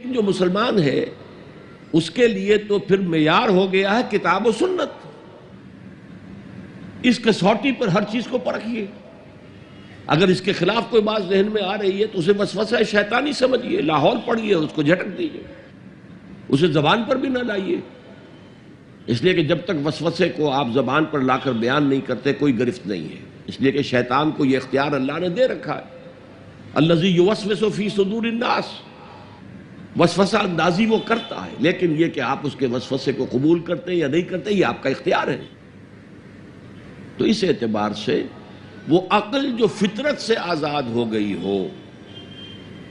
جو مسلمان ہے اس کے لیے تو پھر معیار ہو گیا ہے کتاب و سنت. اس کسوٹی پر ہر چیز کو پرکھیے. اگر اس کے خلاف کوئی بات ذہن میں آ رہی ہے تو اسے وسوسہ شیطانی سمجھیے، لاہور پڑھیے، اس کو جھٹک دیجیے، اسے زبان پر بھی نہ لائیے. اس لیے کہ جب تک وسوسے کو آپ زبان پر لا کر بیان نہیں کرتے کوئی گرفت نہیں ہے. اس لیے کہ شیطان کو یہ اختیار اللہ نے دے رکھا ہے. الذی یوسوس فی صدور الناس، وسوسہ اندازی وہ کرتا ہے، لیکن یہ کہ آپ اس کے وسوسے کو قبول کرتے یا نہیں کرتے یہ آپ کا اختیار ہے. تو اس اعتبار سے وہ عقل جو فطرت سے آزاد ہو گئی ہو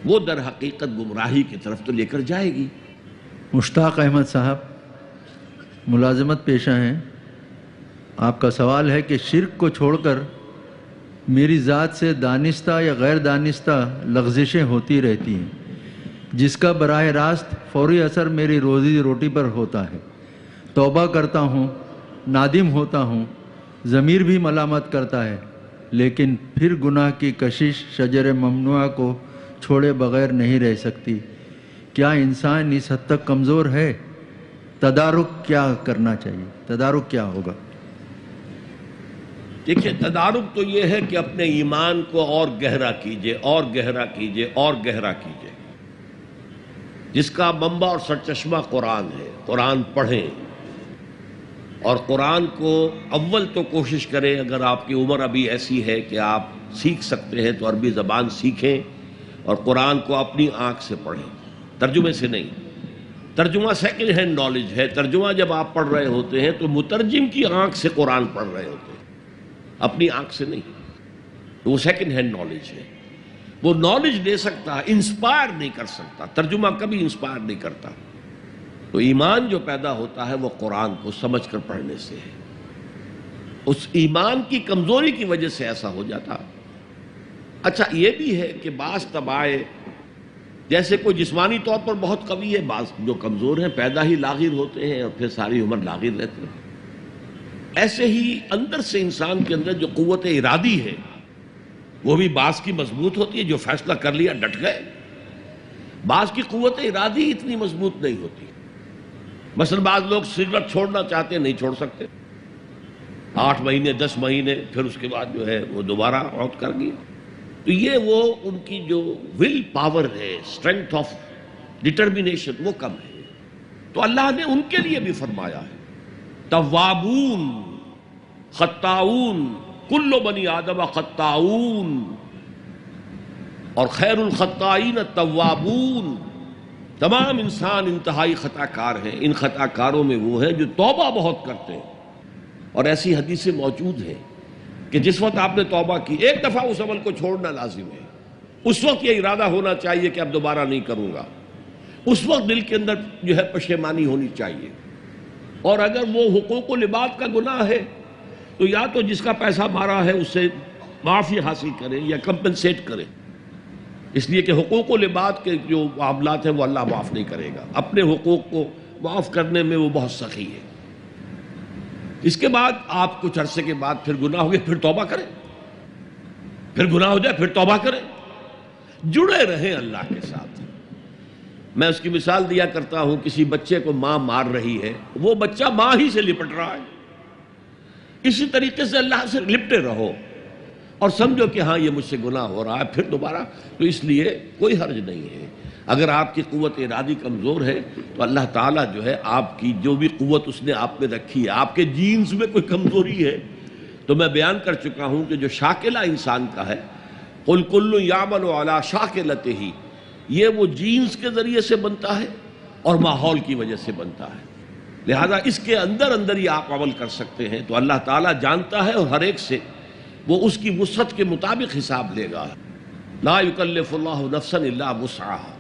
وہ در حقیقت گمراہی کی طرف تو لے کر جائے گی. مشتاق احمد صاحب ملازمت پیشہ ہیں. آپ کا سوال ہے کہ شرک کو چھوڑ کر میری ذات سے دانستہ یا غیر دانستہ لغزشیں ہوتی رہتی ہیں جس کا براہ راست فوری اثر میری روزی روٹی پر ہوتا ہے. توبہ کرتا ہوں، نادم ہوتا ہوں، ضمیر بھی ملامت کرتا ہے، لیکن پھر گناہ کی کشش شجر ممنوعہ کو چھوڑے بغیر نہیں رہ سکتی. کیا انسان اس حد تک کمزور ہے؟ تدارک کیا کرنا چاہیے؟ تدارک کیا ہوگا؟ دیکھیے، تدارک تو یہ ہے کہ اپنے ایمان کو اور گہرا کیجئے، اور گہرا کیجئے، اور گہرا کیجئے. جس کا منبع اور سرچشمہ قرآن ہے. قرآن پڑھیں اور قرآن کو اول تو کوشش کریں، اگر آپ کی عمر ابھی ایسی ہے کہ آپ سیکھ سکتے ہیں تو عربی زبان سیکھیں اور قرآن کو اپنی آنکھ سے پڑھیں، ترجمے سے نہیں. ترجمہ سیکنڈ ہینڈ نالج ہے. ترجمہ جب آپ پڑھ رہے ہوتے ہیں تو مترجم کی آنکھ سے قرآن پڑھ رہے ہوتے ہیں، اپنی آنکھ سے نہیں. تو وہ سیکنڈ ہینڈ نالج ہے. وہ نالج دے سکتا ہے، انسپائر نہیں کر سکتا. ترجمہ کبھی انسپائر نہیں کرتا. تو ایمان جو پیدا ہوتا ہے وہ قرآن کو سمجھ کر پڑھنے سے ہے. اس ایمان کی کمزوری کی وجہ سے ایسا ہو جاتا. اچھا یہ بھی ہے کہ بعض طبائع جیسے کوئی جسمانی طور پر بہت قوی ہے، بعض جو کمزور ہیں پیدا ہی لاغر ہوتے ہیں اور پھر ساری عمر لاغر رہتے ہیں. ایسے ہی اندر سے انسان کے اندر جو قوت ارادی ہے وہ بھی بعض کی مضبوط ہوتی ہے، جو فیصلہ کر لیا ڈٹ گئے. بعض کی قوت ارادی اتنی مضبوط نہیں ہوتی. مثلا بعض لوگ سگریٹ چھوڑنا چاہتے ہیں، نہیں چھوڑ سکتے. 8 مہینے 10 مہینے پھر اس کے بعد جو ہے وہ دوبارہ عود کر گیا. تو یہ وہ ان کی جو ول پاور ہے، اسٹرینتھ آف ڈٹرمینیشن وہ کم ہے. تو اللہ نے ان کے لیے بھی فرمایا ہے توابون خطاؤون کل بنی آدم خطاؤون، اور خیر الخطائین التوابون. تمام انسان انتہائی خطا کار ہیں. ان خطا کاروں میں وہ ہیں جو توبہ بہت کرتے ہیں. اور ایسی حدیثیں موجود ہیں کہ جس وقت آپ نے توبہ کی ایک دفعہ اس عمل کو چھوڑنا لازم ہے. اس وقت یہ ارادہ ہونا چاہیے کہ اب دوبارہ نہیں کروں گا. اس وقت دل کے اندر جو ہے پشیمانی ہونی چاہیے. اور اگر وہ حقوق و لباد کا گناہ ہے تو یا تو جس کا پیسہ مارا ہے اس سے معافی حاصل کریں یا کمپنسیٹ کریں. اس لیے کہ حقوق و لباد کے جو معاملات ہیں وہ اللہ معاف نہیں کرے گا. اپنے حقوق کو معاف کرنے میں وہ بہت سخی ہے. اس کے بعد آپ کچھ عرصے کے بعد پھر گناہ ہو گئے، پھر توبہ کریں. پھر گناہ ہو جائے پھر توبہ کریں. جڑے رہیں اللہ کے ساتھ. میں اس کی مثال دیا کرتا ہوں، کسی بچے کو ماں مار رہی ہے، وہ بچہ ماں ہی سے لپٹ رہا ہے. اسی طریقے سے اللہ سے لپٹے رہو اور سمجھو کہ ہاں یہ مجھ سے گناہ ہو رہا ہے، پھر دوبارہ. تو اس لیے کوئی حرج نہیں ہے. اگر آپ کی قوت ارادی کمزور ہے تو اللہ تعالیٰ جو ہے آپ کی جو بھی قوت اس نے آپ میں رکھی ہے، آپ کے جینز میں کوئی کمزوری ہے تو میں بیان کر چکا ہوں کہ جو شاکلہ انسان کا ہے، قُلْ كُلٌّ يَعْمَلُ عَلَىٰ شَاكِلَتِهِ، یہ وہ جینز کے ذریعے سے بنتا ہے اور ماحول کی وجہ سے بنتا ہے. لہذا اس کے اندر اندر ہی آپ عمل کر سکتے ہیں. تو اللہ تعالیٰ جانتا ہے اور ہر ایک سے وہ اس کی وسعت کے مطابق حساب لے گا. لا يكلف الله نفسا الا وسعها.